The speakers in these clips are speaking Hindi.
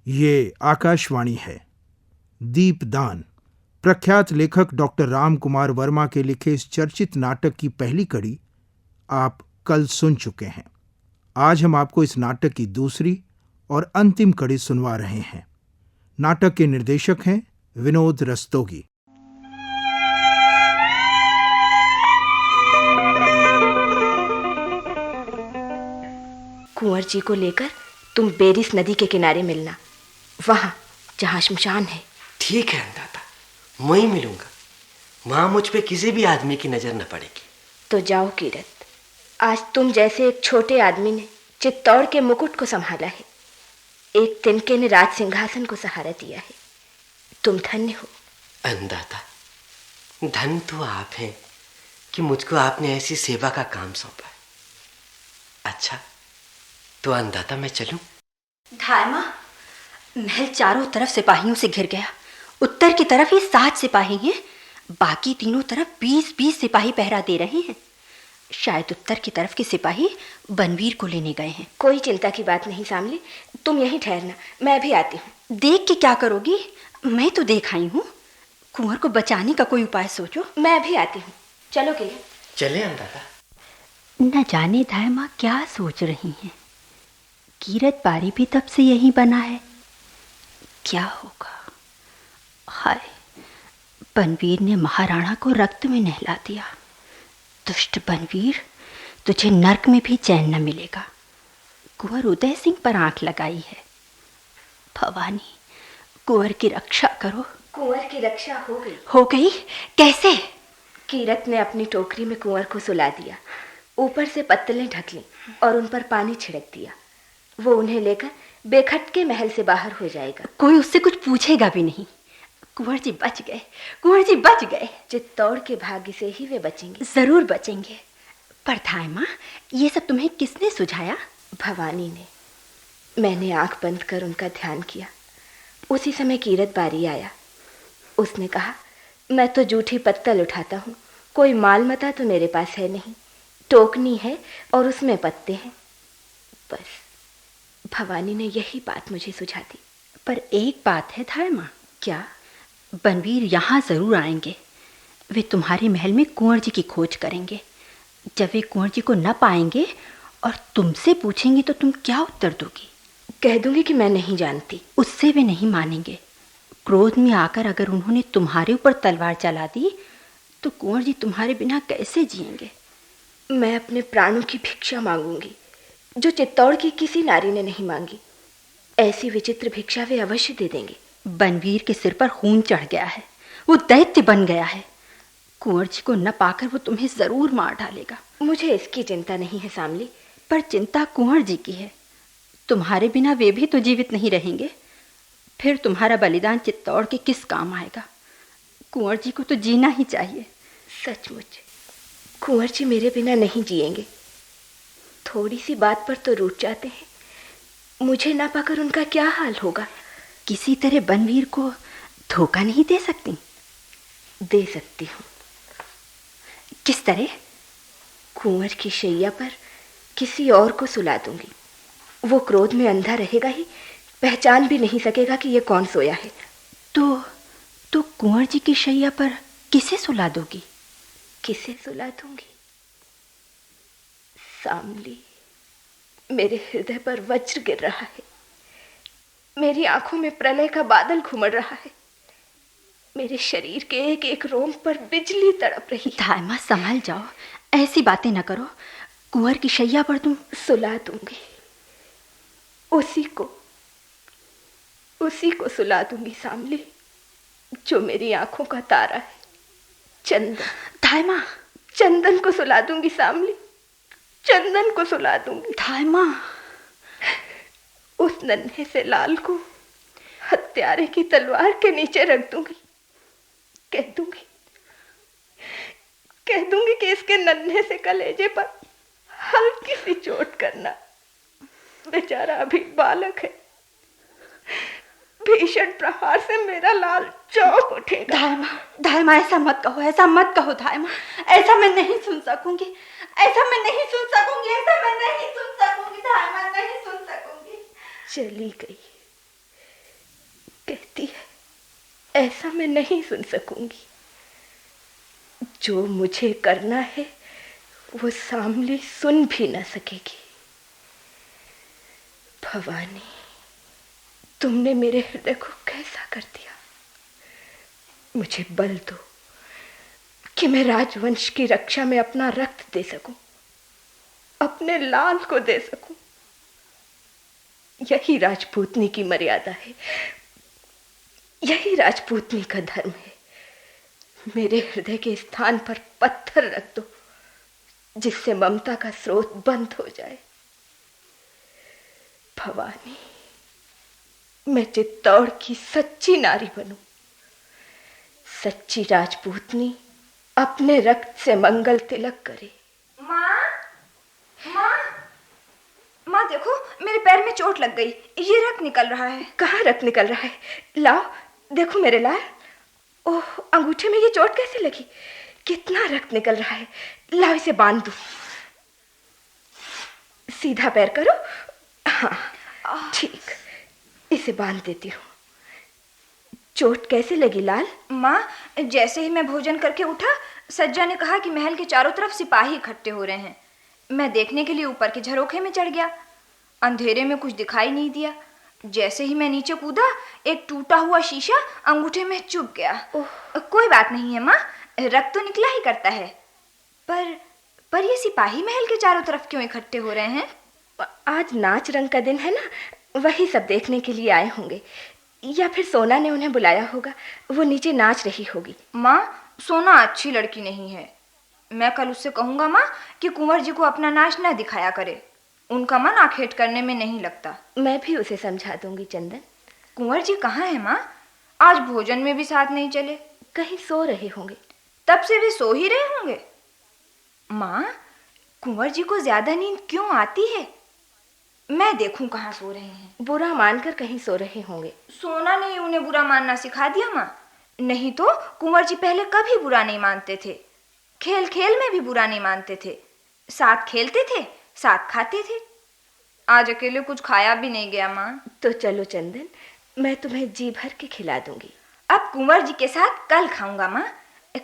ये आकाशवाणी है। दीपदान प्रख्यात लेखक डॉक्टर राम कुमार वर्मा के लिखे इस चर्चित नाटक की पहली कड़ी आप कल सुन चुके हैं। आज हम आपको इस नाटक की दूसरी और अंतिम कड़ी सुनवा रहे हैं। नाटक के निर्देशक हैं विनोद रस्तोगी। कुंवर जी को लेकर तुम बेरिस नदी के किनारे मिलना, वहां जहां शमशान है। ठीक है अंदाता, मैं ही मिलूंगा। वहां मुझ पे किसी भी आदमी की नजर न पड़ेगी। तो जाओ कीरत, आज तुम जैसे एक छोटे आदमी ने चित्तौड़ के मुकुट को संभाला है, एक तिनके ने राज सिंहासन को सहारा दिया है। तुम धन्य हो। अंदाता, धन तो आप हैं कि मुझको आपने ऐसी सेवा का काम सौंपा है। अच्छा तो अंदाता मैं चलूं? धायमा, महल चारों तरफ सिपाहियों से घिर गया। उत्तर की तरफ ही 7 सिपाही हैं, बाकी तीनों तरफ 20-20 सिपाही पहरा दे रहे हैं। शायद उत्तर की तरफ के सिपाही बनवीर को लेने गए हैं। कोई चिंता की बात नहीं सामली, तुम यहीं ठहरना, मैं भी आती हूँ। देख के क्या करोगी? मैं तो देख आई हूँ। कुंवर को बचाने का कोई उपाय सोचो। मैं भी आती हूँ, चलो के लिए। चले अंदाता। न जाने धायमा क्या सोच रही हैं। कीरत बारी भी तब से यही बना है। क्या होगा? हाय, बनवीर ने महाराणा को रक्त में नहला दिया। दुष्ट बनवीर, तुझे नर्क में भी चैन न मिलेगा। कुंवर उदय सिंह पर आंख लगाई है। भवानी, कुंवर की रक्षा करो। कुंवर की रक्षा हो गई। हो गई? कैसे? कीरत ने अपनी टोकरी में कुंवर को सुला दिया, ऊपर से पत्तलें ढक लीं और उन पर पानी छिड़क दिया। वो उन्हें लेकर बेखटके महल से बाहर हो जाएगा। कोई उससे कुछ पूछेगा भी नहीं। कुंवर जी बच गए, कुंवर जी बच गए। चित्तौड़ के भाग्य से ही वे बचेंगे। जरूर बचेंगे। पर धायमा, ये सब तुम्हें किसने सुझाया? भवानी ने। मैंने आंख बंद कर उनका ध्यान किया। उसी समय कीरत बारी आया। उसने कहा, मैं तो जूठी पत्तल उठाता हूँ, कोई माल मता तो मेरे पास है नहीं। टोकनी है और उसमें पत्ते हैं। बस भवानी ने यही बात मुझे सुझा दी। पर एक बात है धायमा। क्या? बनवीर यहाँ जरूर आएंगे। वे तुम्हारे महल में कुंवर जी की खोज करेंगे। जब वे कुंवर जी को न पाएंगे और तुमसे पूछेंगे तो तुम क्या उत्तर दोगी? कह दूंगी कि मैं नहीं जानती। उससे वे नहीं मानेंगे। क्रोध में आकर अगर उन्होंने तुम्हारे ऊपर तलवार चला दी तो कुंवर जी तुम्हारे बिना कैसे जिएंगे? मैं अपने प्राणों की भिक्षा मांगूंगी, जो चित्तौड़ की किसी नारी ने नहीं मांगी। ऐसी विचित्र भिक्षा वे अवश्य दे देंगे। बनवीर के सिर पर खून चढ़ गया है, वो दैत्य बन गया है। कुंवर जी को न पाकर वो तुम्हें जरूर मार डालेगा। मुझे इसकी चिंता नहीं है सामली। पर चिंता कुंवर जी की है। तुम्हारे बिना वे भी तो जीवित नहीं रहेंगे। फिर तुम्हारा बलिदान चित्तौड़ के किस काम आएगा? कुंवर जी को तो जीना ही चाहिए। सचमुच कुंवर जी मेरे बिना नहीं जिएंगे। थोड़ी सी बात पर तो रूठ जाते हैं। मुझे ना पाकर उनका क्या हाल होगा? किसी तरह बनवीर को धोखा नहीं दे सकती? दे सकती हूँ। किस तरह? कुंवर की शैया पर किसी और को सुला दूंगी। वो क्रोध में अंधा रहेगा ही, पहचान भी नहीं सकेगा कि ये कौन सोया है। तो कुंवर जी की शैया पर किसे सुला दोगी? किसे सुला दूंगी? सामली, मेरे हृदय पर वज्र गिर रहा है। मेरी आंखों में प्रलय का बादल घुमड़ रहा है। मेरे शरीर के एक एक रोम पर बिजली तड़प रही है। धायमा, संभल जाओ, ऐसी बातें न करो। कुंवर की शैया पर तुम सुला दूंगी। उसी को सुला दूंगी सामली, जो मेरी आंखों का तारा है। चंदन। धायमा, चंदन को सुला दूंगी सामली, चंदन को सुला दूंगी। धायमा, उस नन्हे से लाल को हत्यारे की तलवार के नीचे रख दूंगी। कह दूंगी कि इसके नन्हे से कलेजे पर हल्की सी चोट करना। बेचारा अभी बालक है। भीषण प्रहार से मेरा लाल चौंक उठेगा। धायमा, ऐसा मत कहो, ऐसा मत कहो धायमा। ऐसा मैं नहीं सुन सकूंगी, ऐसा मैं नहीं सुन सकूंगी, ऐसा मैं नहीं सुन सकूंगी धायमा, नहीं सुन सकूंगी। चली गई, ऐसा मैं नहीं सुन सकूंगी। जो मुझे करना है वो सामली सुन भी न सकेगी। भवानी, तुमने मेरे हृदय को कैसा कर दिया। मुझे बल दो कि मैं राजवंश की रक्षा में अपना रक्त दे सकूं, अपने लाल को दे सकूं। यही राजपूतनी की मर्यादा है, यही राजपूतनी का धर्म है। मेरे हृदय के स्थान पर पत्थर रख दो जिससे ममता का स्रोत बंद हो जाए। भवानी, मैं चित्तौड़ की सच्ची नारी बनूं, सच्ची राजपूतनी अपने रक्त से मंगल तिलक करे। माँ, माँ, माँ देखो, मेरे पैर में चोट लग गई, ये रक्त निकल रहा है। कहाँ रक्त निकल रहा है? लाओ देखो मेरे लाल। ओह, अंगूठे में ये चोट कैसे लगी? कितना रक्त निकल रहा है। लाओ इसे बांध दो। सीधा पैर करो। हाँ ठीक, इसे बांध देती हूँ। चोट कैसे लगी लाल? माँ, जैसे ही मैं भोजन करके उठा, सज्जा ने कहा कि महल के चारों तरफ सिपाही इकट्ठे हो रहे हैं। मैं देखने के लिए ऊपर के झरोखे में चढ़ गया। अंधेरे में कुछ दिखाई नहीं दिया। जैसे ही मैं नीचे कूदा, एक टूटा हुआ शीशा अंगूठे में चुभ गया। कोई बात नहीं है माँ, रक्त तो निकला ही करता है। पर ये सिपाही महल के चारों तरफ क्यों इकट्ठे हो रहे हैं? आज नाच रंग का दिन है ना, वही सब देखने के लिए आए होंगे। या फिर सोना ने उन्हें बुलाया होगा, वो नीचे नाच रही होगी। माँ, सोना अच्छी लड़की नहीं है। मैं कल उससे कहूँगा माँ कि कुंवर जी को अपना नाच न दिखाया करे। उनका मन आखेट करने में नहीं लगता। मैं भी उसे समझा दूंगी चंदन। कुंवर जी कहाँ है माँ? आज भोजन में भी साथ नहीं चले। कहीं सो रहे होंगे। तब से वे सो ही रहे होंगे। माँ, कुंवर जी को ज्यादा नींद क्यों आती है? मैं देखूं कहाँ सो रहे हैं। बुरा मानकर कहीं सो रहे होंगे। सोना ने उन्हें बुरा मानना सिखा दिया माँ। नहीं तो कुंवर जी पहले कभी बुरा नहीं मानते थे। खेल खेल में भी बुरा नहीं मानते थे। साथ खेलते थे, साथ खाते थे। आज अकेले कुछ खाया भी नहीं गया माँ। तो चलो चंदन, मैं तुम्हें जी भर के खिला दूंगी। अब कुंवर जी के साथ कल खाऊंगा माँ।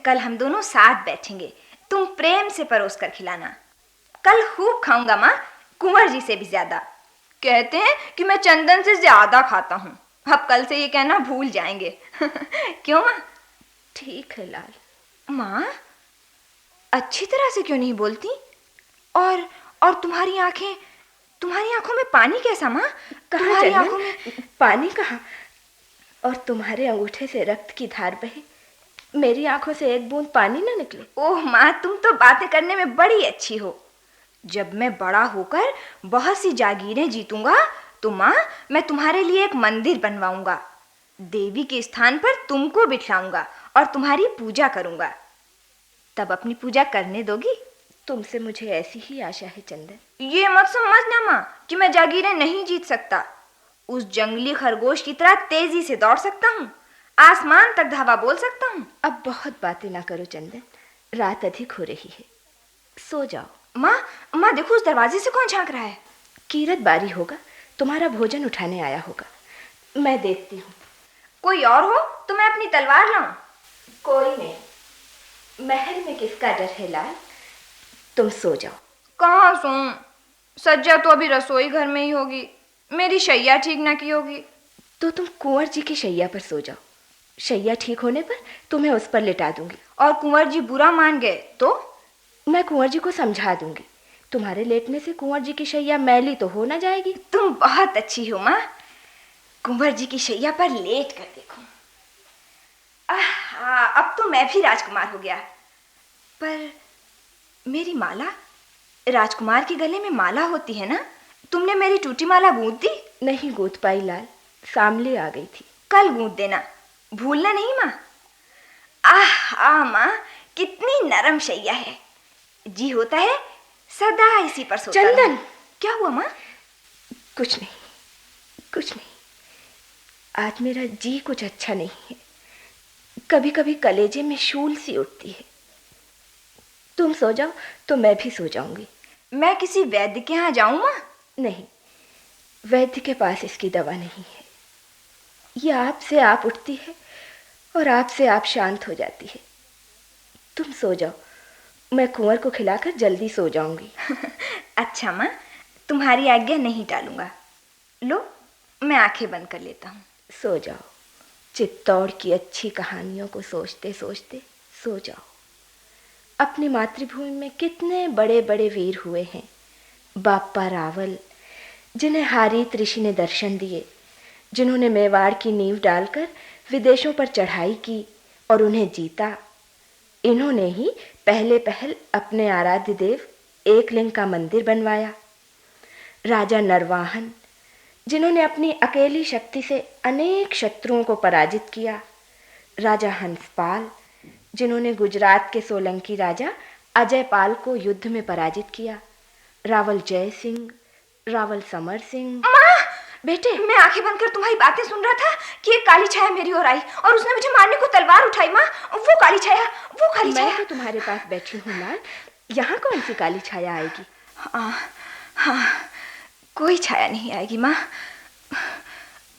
कल हम दोनों साथ बैठेंगे, तुम प्रेम से परोस कर खिलाना। कल खूब खाऊंगा माँ, कुंवर जी से भी ज्यादा। कहते हैं कि मैं चंदन से ज्यादा खाता हूँ। अब कल से ये कहना भूल जाएंगे। क्यों माँ? ठीक है लाल। माँ, अच्छी तरह से क्यों नहीं बोलती? और तुम्हारी आंखों में पानी कैसा माँ? तुम्हारी आंखों में पानी कहाँ? और तुम्हारे अंगूठे से रक्त की धार बहे, मेरी आंखों से एक बूंद पानी न निकले। ओह माँ, तुम तो बातें करने में बड़ी अच्छी हो। जब मैं बड़ा होकर बहुत सी जागीरें जीतूंगा तो माँ, मैं तुम्हारे लिए एक मंदिर बनवाऊंगा। देवी के स्थान पर तुमको बिठाऊंगा और तुम्हारी पूजा करूंगा। तब अपनी पूजा करने दोगी? तुमसे मुझे ऐसी ही आशा है चंदन। ये मत समझना माँ कि मैं जागीरें नहीं जीत सकता। उस जंगली खरगोश की तरह तेजी से दौड़ सकता हूँ, आसमान तक धावा बोल सकता हूँ। अब बहुत बातें ना करो चंदन, रात अधिक हो रही है, सो जाओ। माँ देखो, उस दरवाजे से कौन झांक रहा है? कीरत बारी होगा, तुम्हारा भोजन उठाने आया होगा। मैं देखती हूँ। कोई और हो तो मैं अपनी तलवार लाऊं? कोई नहीं। महल में किसका डर है लाल? तुम सो जाओ। कहाँ सोऊं? सज्जा तो अभी रसोई घर में ही होगी। मेरी शैया ठीक ना की होगी। तो तुम कुंवर जी की शैया पर सो जाओ। शैया ठीक होने पर तुम्हें उस पर लिटा दूंगी। और कुंवर जी बुरा मान गए तो? मैं कुंवर जी को समझा दूंगी। तुम्हारे लेटने से कुंवर जी की शैया मैली तो हो ना जाएगी। तुम बहुत अच्छी हो माँ। कुंवर जी की शैया पर लेट कर देखो। अब तो मैं भी राजकुमार हो गया। पर मेरी माला, राजकुमार के गले में माला होती है ना? तुमने मेरी टूटी माला गूंथ दी? नहीं गूंथ पाई लाल, सामले आ गई थी। कल गूंथ देना, भूलना नहीं माँ। माँ, कितनी नरम शैया है। जी होता है सदा इसी पर सोता रहूं। चंदन, क्या हुआ माँ? कुछ नहीं। आज मेरा जी कुछ अच्छा नहीं है। कभी कभी कलेजे में शूल सी उठती है। तुम सो जाओ तो मैं भी सो जाऊंगी। मैं किसी वैद्य के यहाँ जाऊं माँ? नहीं, वैद्य के पास इसकी दवा नहीं है। ये आपसे आप उठती है और आपसे आप शांत हो जाती है। तुम सो जाओ, मैं कुंवर को खिलाकर जल्दी सो जाऊंगी। अच्छा माँ, तुम्हारी आज्ञा नहीं टालूंगा। लो, मैं आंखें बंद कर लेता हूँ। सो जाओ, चित्तौड़ की अच्छी कहानियों को सोचते सोचते सो जाओ। अपनी मातृभूमि में कितने बड़े बड़े वीर हुए हैं। बापा रावल, जिन्हें हारीत ऋषि ने दर्शन दिए, जिन्होंने मेवाड़ की नींव डालकर विदेशों पर चढ़ाई की और उन्हें जीता। इन्होंने ही पहले पहल अपने आराध्य देव एकलिंग का मंदिर बनवाया। राजा नरवाहन, जिन्होंने अपनी अकेली शक्ति से अनेक शत्रुओं को पराजित किया। राजा हंसपाल, जिन्होंने गुजरात के सोलंकी राजा अजयपाल को युद्ध में पराजित किया। रावल जय सिंह, रावल समर सिंह। माँ! बेटे, मैं आंखें बंद कर तुम्हारी बातें सुन रहा था कि एक काली छाया मेरी ओर आई और उसने मुझे मारने को तलवार उठाई। माँ, वो काली छाया, वो काली मैं छाया। तो तुम्हारे पास बैठी हूँ लाल, यहाँ कौन सी काली छाया आएगी? हाँ, कोई छाया नहीं आएगी माँ,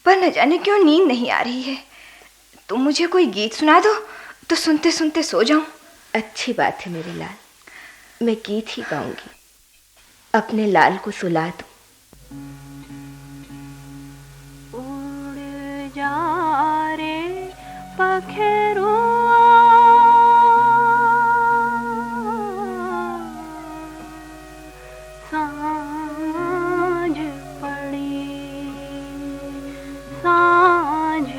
पर न जाने क्यों नींद नहीं आ रही है। तुम मुझे कोई गीत सुना दो तो सुनते सुनते सो जाऊं। अच्छी बात है मेरे लाल, मैं गीत ही गाऊंगी, अपने लाल को सुला दूं। उड़ जा रे पखेरुआ, सांझ पड़ी, सांझ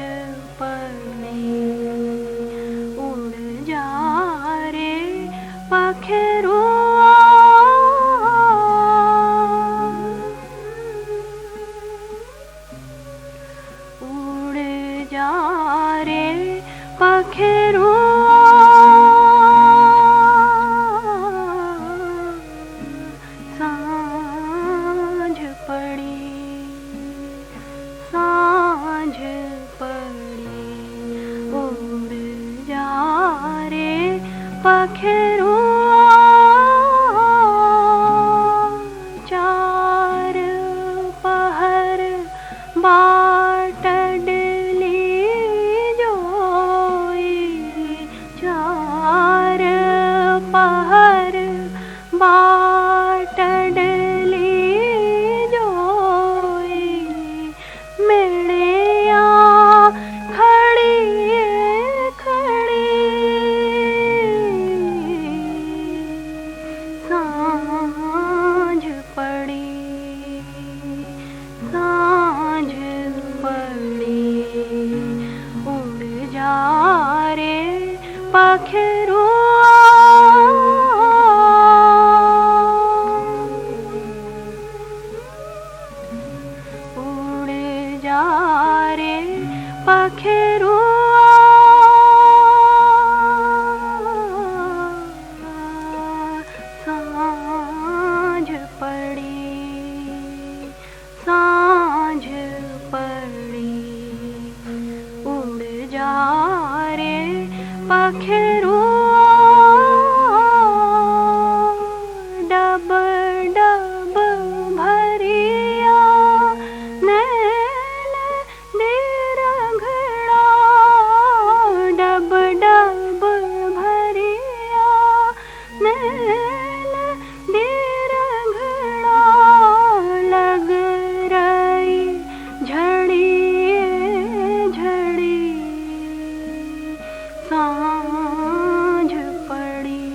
पड़ी। उड़ जा रे पखेरुआ, जा रे पखेरुआ, सांझ पड़ी, सांझ पड़ी। उड़ जा रे पखेरुआ, चार पहर बाट पहर बाट डली जोई, मेड़िया खड़ी खड़ी, सांझ पड़ी, सांझ पड़ी। उड़ जा रे पखेरुआ, जा रे पखेरुआ, सांझ पड़ी, सांझ पड़ी। उड़ जा रे पखेरुआ, डब डब भरिया डब डब भरिया नैल दिरघड़ा, लग रही झड़ी झड़ी, सांझ पड़ी,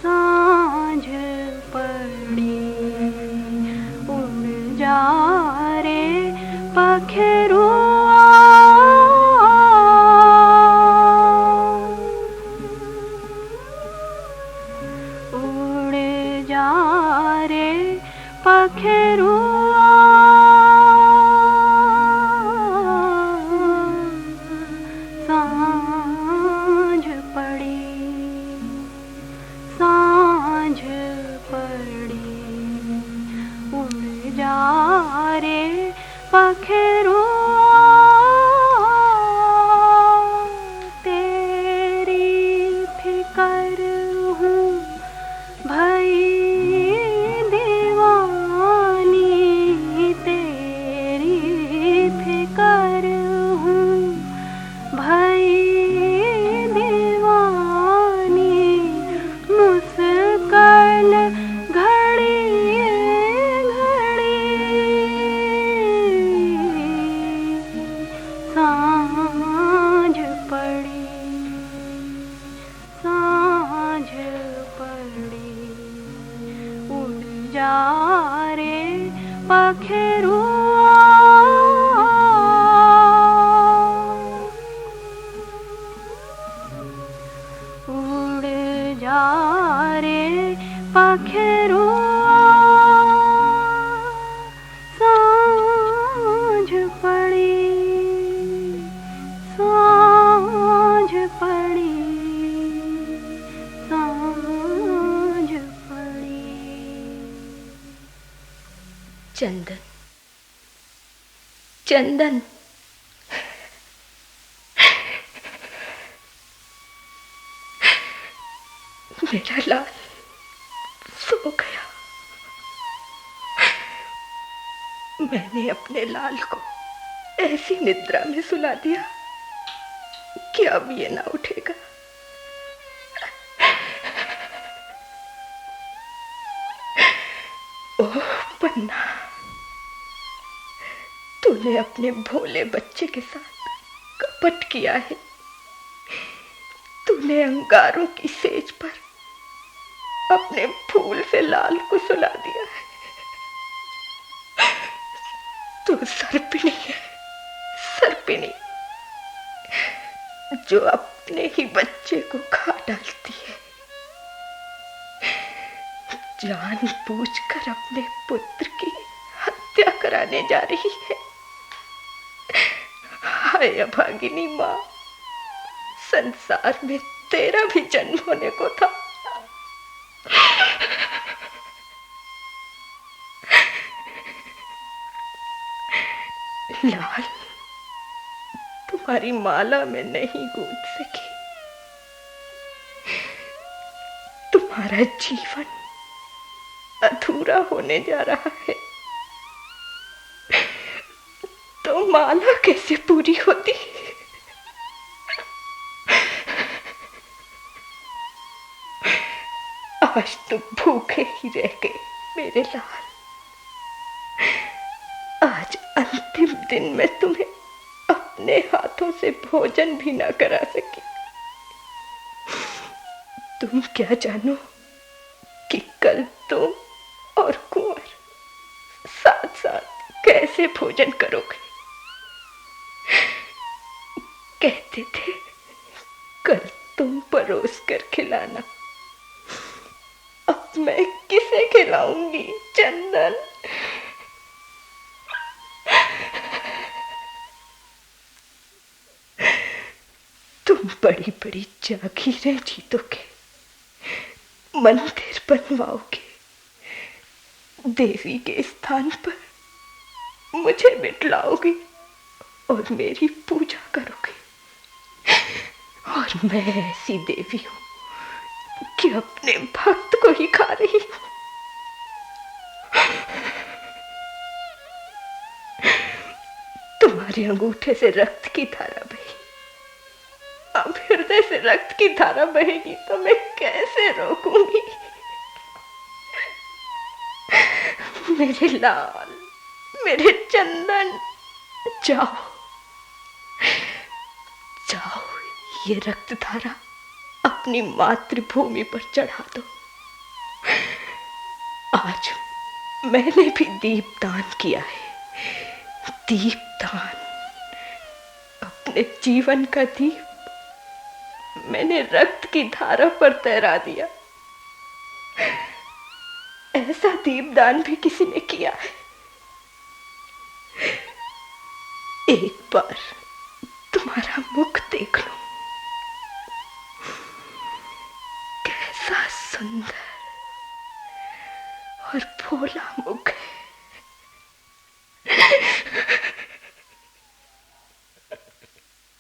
सांझ पड़ी। उड़ जा रे पखेरुआ, उड़ जा रे पखेरुआ, सांझ पड़ी, सांझ पड़ी। उड़ जा रे पखेरुआ, तेरी फिकर हूँ भई दीवानी, तेरी फिकर हूँ चंदन, मेरा लाल सो गया। मैंने अपने लाल को ऐसी निद्रा में सुला दिया कि अब ये ना उठेगा। ओह पन्ना, तूने अपने भोले बच्चे के साथ कपट किया है। तूने अंगारों की सेज पर अपने फूल से लाल को सुला दिया है। तू सर्पिणी है, सर्पिणी, जो अपने ही बच्चे को खा डालती है। जानबूझकर अपने पुत्र की हत्या कराने जा रही है। हाय अभागिनी माँ, संसार में तेरा भी जन्म होने को था। लाल तुम्हारी माला में नहीं गूंज सकी। तुम्हारा जीवन अधूरा होने जा रहा है, तो माला कैसे पूरी होती? आज तुम भूखे ही रह गए मेरे लाल। आज अंतिम दिन में तुम्हें अपने हाथों से भोजन भी ना करा सकी। तुम क्या जानो कि कल तुम और कुंवर साथ साथ कैसे भोजन करोगे। कहते थे कल तुम परोस कर खिलाना, अब मैं किसे खिलाऊंगी चंदन? तुम बड़ी बड़ी जागीरें जीतोगे, मंदिर बनवाओगे, देवी के स्थान पर मुझे बिठलाओगे और मेरी पूजा करोगे। और मैं ऐसी देवी हूं कि अपने भक्त को ही खा रही हूं। तुम्हारे अंगूठे से रक्त की धारा बही, अब हृदय से रक्त की धारा बहेगी तो मैं कैसे रोकूंगी? मेरे लाल, मेरे चंदन, जाओ जाओ, ये रक्त धारा अपनी मातृभूमि पर चढ़ा दो। आज मैंने भी दीपदान किया है, दीपदान, अपने जीवन का दीप मैंने रक्त की धारा पर तैरा दिया। ऐसा दीपदान भी किसी ने किया है? एक बार तुम्हारा मुख देख लो, कैसा सुंदर और भोला मुख है।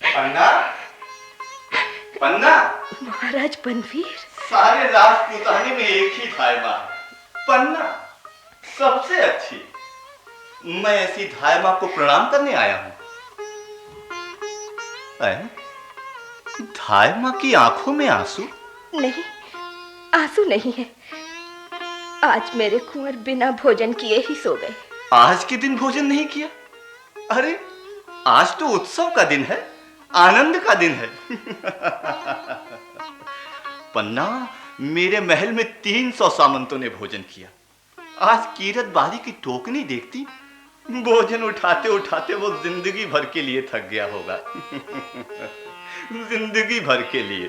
पन्ना, पन्ना, महाराज बनवीर, सारे राजपूताने में एक ही धायमा है, पन्ना सबसे अच्छी। मैं ऐसी धायमा को प्रणाम करने आया हूं। धायमा की आंखों में आंसू? नहीं, आंसू नहीं है। आज मेरे कुंवर बिना भोजन किए ही सो गए। आज के दिन भोजन नहीं किया? अरे आज तो उत्सव का दिन है, आनंद का दिन है। पन्ना, मेरे महल में 300 सामंतों ने भोजन किया। आज कीरत बारी की टोकनी देखती, भोजन उठाते उठाते वो जिंदगी भर के लिए थक गया होगा। जिंदगी भर के लिए।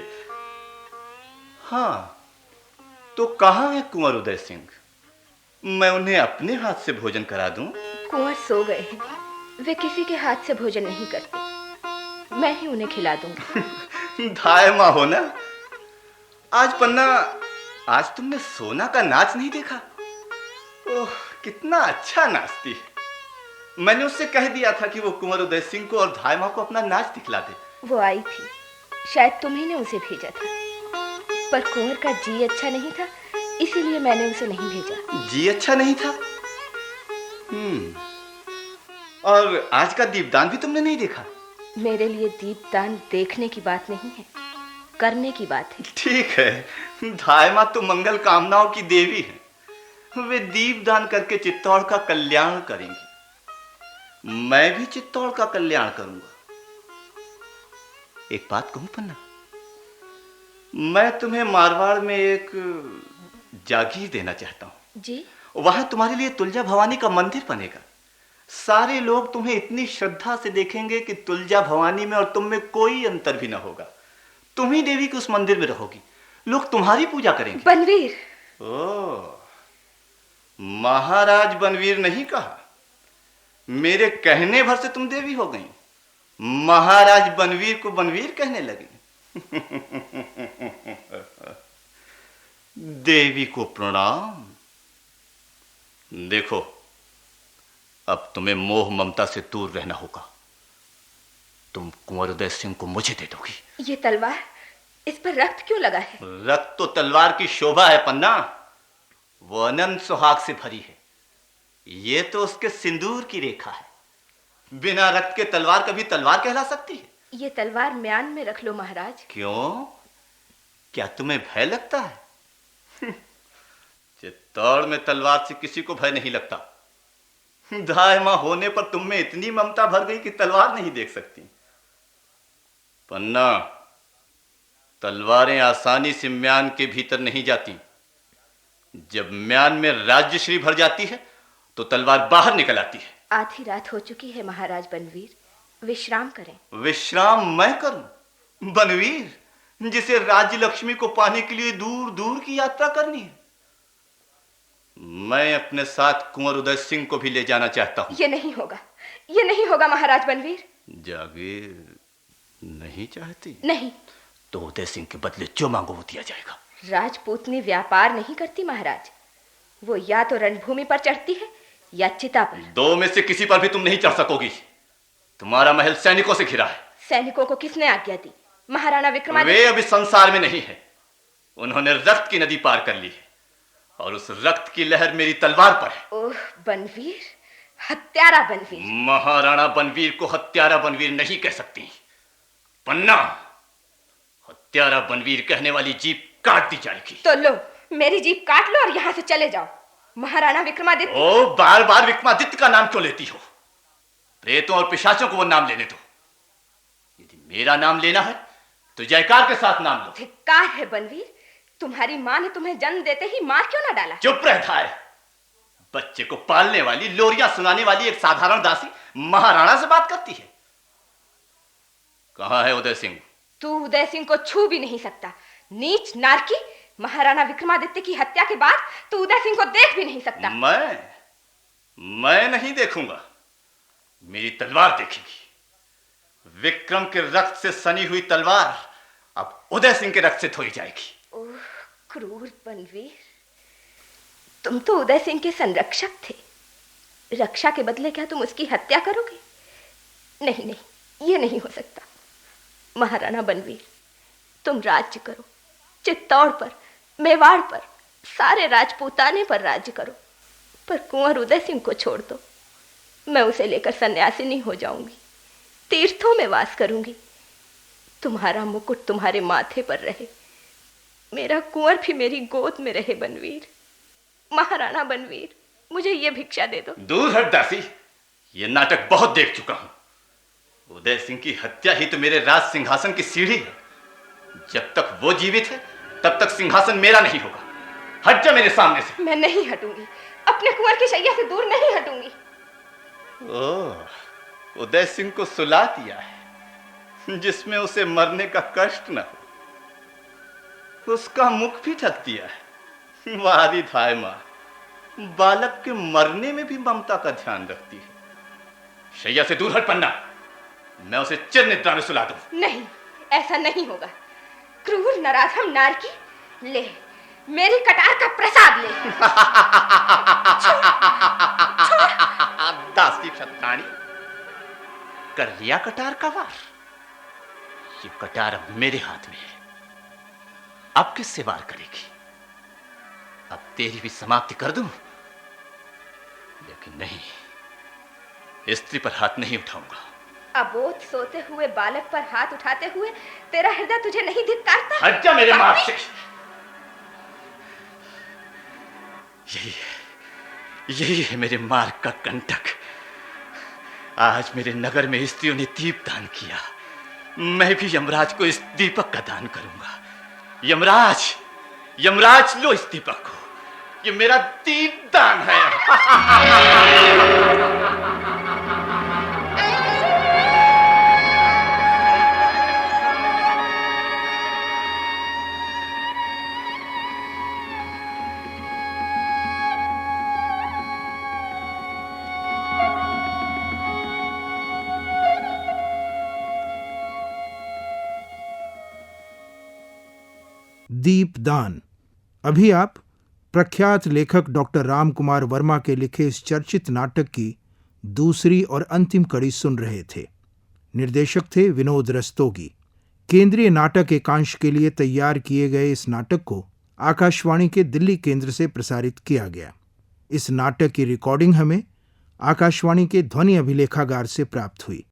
हाँ, तो कहाँ है कुंवर उदय सिंह? मैं उन्हें अपने हाथ से भोजन करा दूं? कुंवर सो गए हैं, वे किसी के हाथ से भोजन नहीं करते, मैं ही उन्हें खिला दूंगी। धायमा हो ना। आज पन्ना, आज तुमने सोना का नाच नहीं देखा? ओह, कितना अच्छा नाचती है। मैंने उससे कह दिया था कि वो कुंवर उदय सिंह को और धाय माँ को अपना नाच दिखला दे। वो आई थी, शायद तुम्ही ने उसे भेजा था, पर कुंवर का जी अच्छा नहीं था, इसीलिए मैंने उसे नहीं भेजा। जी अच्छा नहीं था? और आज का दीपदान भी तुमने नहीं देखा? मेरे लिए दीपदान देखने की बात नहीं है, करने की बात है। ठीक है, धाय माँ तो मंगल कामनाओं की देवी है, वे दीपदान करके चित्तौड़ का कल्याण करेंगी। मैं भी चित्तौड़ का कल्याण करूंगा। एक बात कहूं पन्ना, मैं तुम्हें मारवाड़ में एक जागीर देना चाहता हूं। जी? वहां तुम्हारे लिए तुलजा भवानी का मंदिर बनेगा। सारे लोग तुम्हें इतनी श्रद्धा से देखेंगे कि तुलजा भवानी में और तुम में कोई अंतर भी ना होगा। तुम ही देवी के उस मंदिर में रहोगी, लोग तुम्हारी पूजा करेंगे। बनवीर। ओह, महाराज बनवीर नहीं कहा, मेरे कहने भर से तुम देवी हो गई। महाराज बनवीर को बनवीर कहने लगी। देवी को प्रणाम। देखो, अब तुम्हें मोह ममता से दूर रहना होगा। तुम कुंवर उदय सिंह को मुझे दे दोगी। ये तलवार, इस पर रक्त क्यों लगा है? रक्त तो तलवार की शोभा है पन्ना, वो अनंत सुहाग से भरी है। ये तो उसके सिंदूर की रेखा है। बिना रक्त के तलवार कभी तलवार कहला सकती है? ये तलवार म्यान में रख लो महाराज। क्यों? क्या तुम्हें भय लगता है? चित्तौड़ में तलवार से किसी को भय नहीं लगता। धाय मां होने पर तुम में इतनी ममता भर गई कि तलवार नहीं देख सकती। पन्ना, तलवारें आसानी से म्यान के भीतर नहीं जाती। जब म्यान में राज्यश्री भर जाती है तो तलवार बाहर निकल आती है। आधी रात हो चुकी है महाराज बनवीर, विश्राम करें। विश्राम मैं करूं? बनवीर, जिसे राज्य लक्ष्मी को पाने के लिए दूर दूर की यात्रा करनी है। मैं अपने साथ कुंवर उदय सिंह को भी ले जाना चाहता हूं। ये नहीं होगा, ये नहीं होगा महाराज बनवीर। जागीर नहीं चाहती? नहीं। तो उदय सिंह के बदले जो मांगो वो दिया जाएगा। राजपूतनी व्यापार नहीं करती महाराज, वो या तो रणभूमि पर चढ़ती है या चिता पर। दो में से किसी पर भी तुम नहीं चढ़ सकोगी। तुम्हारा महल सैनिकों से घिरा है। सैनिकों को किसने आज्ञा दी? महाराणा विक्रमादित्य। वे अभी संसार में नहीं है। उन्होंने रक्त की नदी पार कर ली है और उस रक्त की लहर मेरी तलवार पर है। ओह बनवीर, हत्यारा बनवीर। महाराणा बनवीर को हत्यारा बनवीर नहीं कह सकती पन्ना। हत्यारा बनवीर कहने वाली जीभ काट दी जाएगी। तो लो, मेरी जीभ काट लो और यहां से चले जाओ। महाराणा विक्रमादित्य। ओ, बार बार विक्रमादित्य का नाम क्यों लेती हो? प्रेतों और पिशाचों को वो नाम लेने दो। यदि मेरा नाम लेना है तो जयकार के साथ नाम लो। धिक्कार है बनवीर, तुम्हारी मां ने तुम्हें जन्म देते ही मार क्यों ना डाला? चुप रहता है। बच्चे को पालने वाली, लोरियां सुनाने वाली एक साधारण दासी महाराणा से बात करती है। कहां है उदय सिंह? तू उदय सिंह को छू भी नहीं सकता। नीच नारकी, महाराणा विक्रमादित्य की हत्या के बाद तू उदय सिंह को देख भी नहीं सकता। मैं नहीं देखूंगा। मेरी तलवार देखेगी। विक्रम के रक्त से सनी हुई तलवार अब उदय सिंह के रक्त से धोई जाएगी। ओह क्रूर बनवीर, तुम तो उदय सिंह के संरक्षक थे। रक्षा के बदले क्या तुम उसकी हत्या करोगे? नहीं नहीं, ये नहीं हो सकता। महाराणा बनवीर, तुम राज्य करो, चित्तौड़ पर, मेवाड़ पर, सारे राजपूताने पर राज्य करो, पर कुंवर उदय सिंह को छोड़ दो। मैं उसे लेकर सन्यासिनी हो जाऊंगी, तीर्थों में वास करूंगी। तुम्हारा मुकुट तुम्हारे माथे पर रहे, मेरा कुंवर भी मेरी गोद में रहे। बनवीर, महाराणा बनवीर, मुझे ये भिक्षा दे दो। दूर हट दासी, ये नाटक बहुत देख चुका हूं। उदय सिंह की हत्या ही तो मेरे राज सिंहासन की सीढ़ी है। जब तक वो जीवित है तब तक सिंहासन मेरा नहीं होगा। हट जा मेरे सामने से। मैं नहीं हटूंगी, अपने कुंवर की शैया से दूर नहीं हटूंगी। ओह, उदय सिंह को सुला दिया है जिसमें उसे मरने का कष्ट न हो। उसका मुख भी ढक दिया है। वारी धाय मां, बालक के मरने में भी ममता का ध्यान रखती है। शैया से दूर हट पन्ना, मैं उसे चिर निद्रा में सुला दूं। नहीं, ऐसा नहीं होगा। क्रूर नराधम नारकी, ले मेरी कटार का प्रसाद ले। छोड़, छोड़। दासी शतकानी, कर लिया कटार का वार। ये कटार अब मेरे हाथ में है, अब किससे वार करेगी? अब तेरी भी समाप्ति कर दूं, लेकिन नहीं, स्त्री पर हाथ नहीं उठाऊंगा। अबोध सोते हुए बालक पर हाथ उठाते हुए तेरा हृदय तुझे नहीं धिक्कारता? हट जा मेरे मार्ग से। यही है मेरे मार्ग का कंटक। आज मेरे नगर में स्त्रियों ने दीप दान किया, मैं भी यमराज को इस दीपक का दान करूंगा। यमराज, यमराज, लो इस दीपक को, ये मेरा दीप दान है। दीपदान। अभी आप प्रख्यात लेखक डॉक्टर राम कुमार वर्मा के लिखे इस चर्चित नाटक की दूसरी और अंतिम कड़ी सुन रहे थे। निर्देशक थे विनोद रस्तोगी। केंद्रीय नाटक एकांश के लिए तैयार किए गए इस नाटक को आकाशवाणी के दिल्ली केंद्र से प्रसारित किया गया। इस नाटक की रिकॉर्डिंग हमें आकाशवाणी के ध्वनि अभिलेखागार से प्राप्त हुई।